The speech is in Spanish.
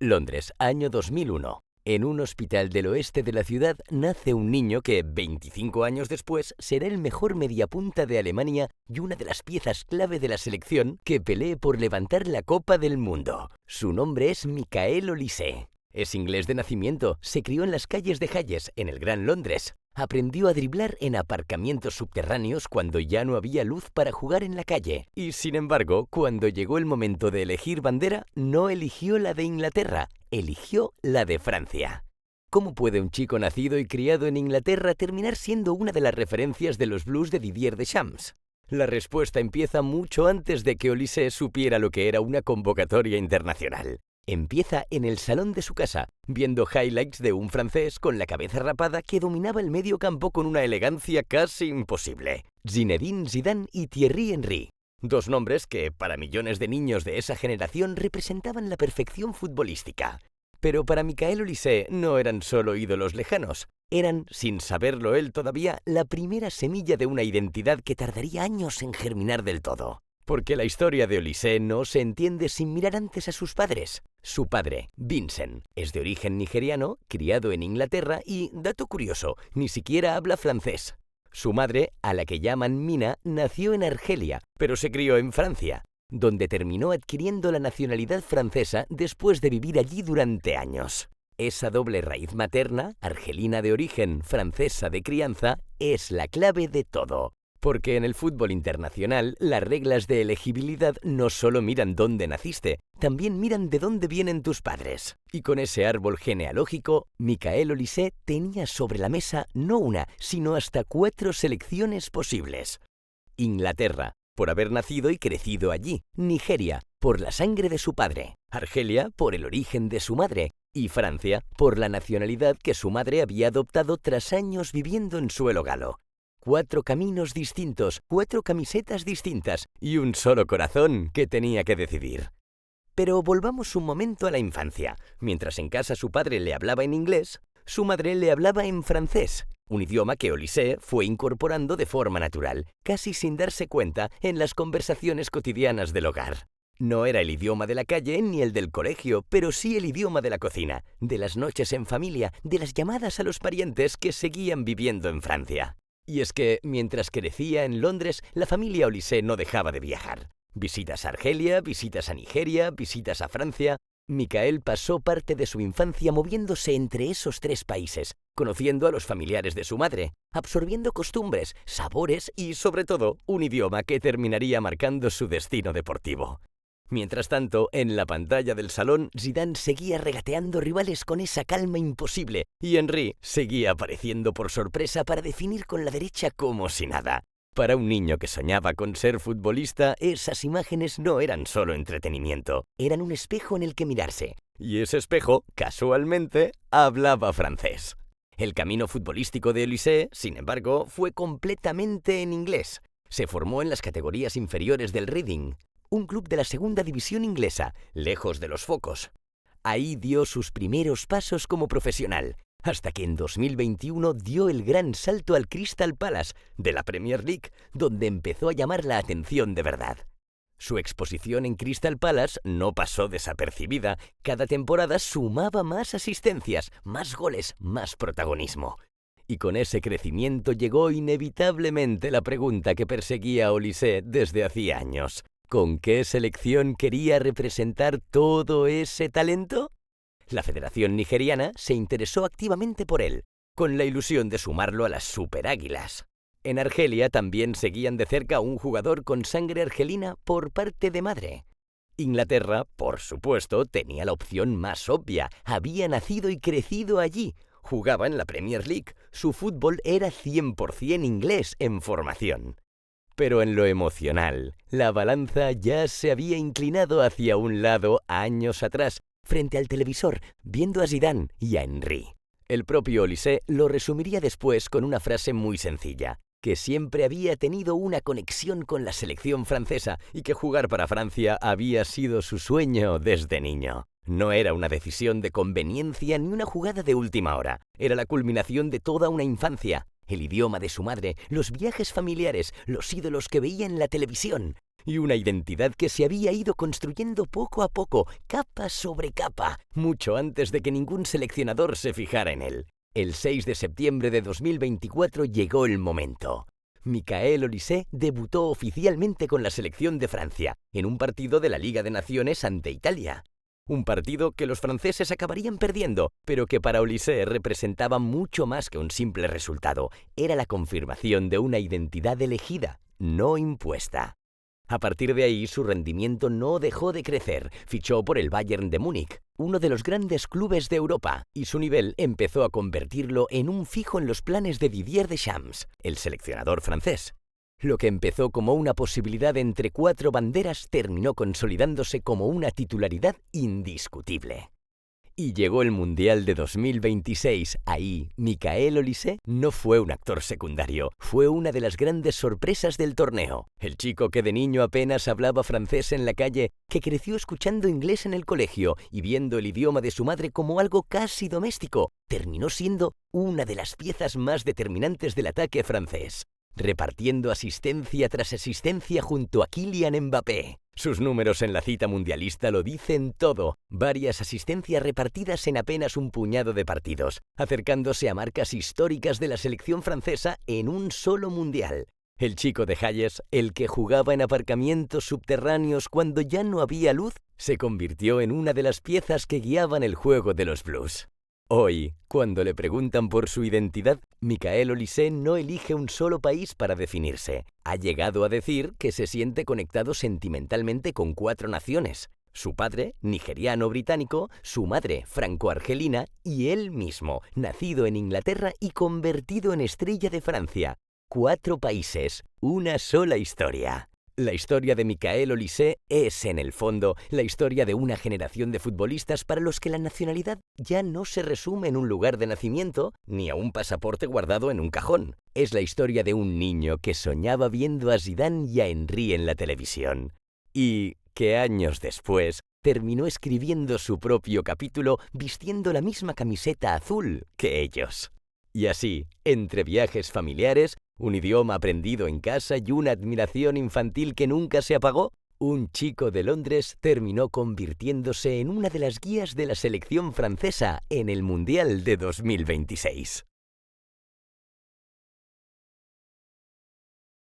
Londres, año 2001. En un hospital del oeste de la ciudad nace un niño que, 25 años después, será el mejor mediapunta de Alemania y una de las piezas clave de la selección que pelee por levantar la Copa del Mundo. Su nombre es Mikael Olise. Es inglés de nacimiento, se crió en las calles de Hayes, en el Gran Londres. Aprendió a driblar en aparcamientos subterráneos cuando ya no había luz para jugar en la calle. Y sin embargo, cuando llegó el momento de elegir bandera, no eligió la de Inglaterra, eligió la de Francia. ¿Cómo puede un chico nacido y criado en Inglaterra terminar siendo una de las referencias de los blues de Didier Deschamps? La respuesta empieza mucho antes de que Olise supiera lo que era una convocatoria internacional. Empieza en el salón de su casa, viendo highlights de un francés con la cabeza rapada que dominaba el medio campo con una elegancia casi imposible. Zinedine Zidane y Thierry Henry. Dos nombres que, para millones de niños de esa generación, representaban la perfección futbolística. Pero para Mikael Olise no eran solo ídolos lejanos. Eran, sin saberlo él todavía, la primera semilla de una identidad que tardaría años en germinar del todo. Porque la historia de Olise no se entiende sin mirar antes a sus padres. Su padre, Vincent, es de origen nigeriano, criado en Inglaterra y, dato curioso, ni siquiera habla francés. Su madre, a la que llaman Mina, nació en Argelia, pero se crió en Francia, donde terminó adquiriendo la nacionalidad francesa después de vivir allí durante años. Esa doble raíz materna, argelina de origen, francesa de crianza, es la clave de todo. Porque en el fútbol internacional, las reglas de elegibilidad no solo miran dónde naciste, también miran de dónde vienen tus padres. Y con ese árbol genealógico, Mikael Olise tenía sobre la mesa no una, sino hasta 4 selecciones posibles. Inglaterra, por haber nacido y crecido allí. Nigeria, por la sangre de su padre. Argelia, por el origen de su madre. Y Francia, por la nacionalidad que su madre había adoptado tras años viviendo en suelo galo. 4 caminos distintos, 4 camisetas distintas y un solo corazón que tenía que decidir. Pero volvamos un momento a la infancia. Mientras en casa su padre le hablaba en inglés, su madre le hablaba en francés, un idioma que Olise fue incorporando de forma natural, casi sin darse cuenta en las conversaciones cotidianas del hogar. No era el idioma de la calle ni el del colegio, pero sí el idioma de la cocina, de las noches en familia, de las llamadas a los parientes que seguían viviendo en Francia. Y es que, mientras crecía en Londres, la familia Olise no dejaba de viajar. Visitas a Argelia, visitas a Nigeria, visitas a Francia. Mikael pasó parte de su infancia moviéndose entre esos 3 países, conociendo a los familiares de su madre, absorbiendo costumbres, sabores y, sobre todo, un idioma que terminaría marcando su destino deportivo. Mientras tanto, en la pantalla del salón, Zidane seguía regateando rivales con esa calma imposible y Henry seguía apareciendo por sorpresa para definir con la derecha como si nada. Para un niño que soñaba con ser futbolista, esas imágenes no eran solo entretenimiento, eran un espejo en el que mirarse. Y ese espejo, casualmente, hablaba francés. El camino futbolístico de Olise, sin embargo, fue completamente en inglés. Se formó en las categorías inferiores del Reading, un club de la segunda división inglesa, lejos de los focos. Ahí dio sus primeros pasos como profesional, hasta que en 2021 dio el gran salto al Crystal Palace de la Premier League, donde empezó a llamar la atención de verdad. Su exposición en Crystal Palace no pasó desapercibida. Cada temporada sumaba más asistencias, más goles, más protagonismo. Y con ese crecimiento llegó inevitablemente la pregunta que perseguía a Olise desde hacía años. ¿Con qué selección quería representar todo ese talento? La Federación Nigeriana se interesó activamente por él, con la ilusión de sumarlo a las Superáguilas. En Argelia también seguían de cerca a un jugador con sangre argelina por parte de madre. Inglaterra, por supuesto, tenía la opción más obvia. Había nacido y crecido allí. Jugaba en la Premier League. Su fútbol era 100% inglés en formación. Pero en lo emocional, la balanza ya se había inclinado hacia un lado años atrás, frente al televisor, viendo a Zidane y a Henry. El propio Olise lo resumiría después con una frase muy sencilla, que siempre había tenido una conexión con la selección francesa y que jugar para Francia había sido su sueño desde niño. No era una decisión de conveniencia ni una jugada de última hora, era la culminación de toda una infancia. El idioma de su madre, los viajes familiares, los ídolos que veía en la televisión. y una identidad que se había ido construyendo poco a poco, capa sobre capa, mucho antes de que ningún seleccionador se fijara en él. El 6 de septiembre de 2024 llegó el momento. Michael Olise debutó oficialmente con la selección de Francia, en un partido de la Liga de Naciones ante Italia. Un partido que los franceses acabarían perdiendo, pero que para Olise representaba mucho más que un simple resultado. Era la confirmación de una identidad elegida, no impuesta. A partir de ahí, su rendimiento no dejó de crecer. Fichó por el Bayern de Múnich, uno de los grandes clubes de Europa, y su nivel empezó a convertirlo en un fijo en los planes de Didier Deschamps, el seleccionador francés. Lo que empezó como una posibilidad entre 4 banderas terminó consolidándose como una titularidad indiscutible. Y llegó el Mundial de 2026. Ahí, Michael Olise no fue un actor secundario, fue una de las grandes sorpresas del torneo. El chico que de niño apenas hablaba francés en la calle, que creció escuchando inglés en el colegio y viendo el idioma de su madre como algo casi doméstico, terminó siendo una de las piezas más determinantes del ataque francés, repartiendo asistencia tras asistencia junto a Kylian Mbappé. Sus números en la cita mundialista lo dicen todo. Varias asistencias repartidas en apenas un puñado de partidos, acercándose a marcas históricas de la selección francesa en un solo mundial. El chico de Hayes, el que jugaba en aparcamientos subterráneos cuando ya no había luz, se convirtió en una de las piezas que guiaban el juego de los Blues. Hoy, cuando le preguntan por su identidad, Michael Olise no elige un solo país para definirse. Ha llegado a decir que se siente conectado sentimentalmente con 4 naciones: su padre, nigeriano-británico, su madre, franco-argelina, y él mismo, nacido en Inglaterra y convertido en estrella de Francia. 4 países, una sola historia. La historia de Michael Olise es, en el fondo, la historia de una generación de futbolistas para los que la nacionalidad ya no se resume en un lugar de nacimiento ni a un pasaporte guardado en un cajón. Es la historia de un niño que soñaba viendo a Zidane y a Henry en la televisión, y que años después terminó escribiendo su propio capítulo vistiendo la misma camiseta azul que ellos. Y así, entre viajes familiares, un idioma aprendido en casa y una admiración infantil que nunca se apagó, un chico de Londres terminó convirtiéndose en una de las guías de la selección francesa en el Mundial de 2026.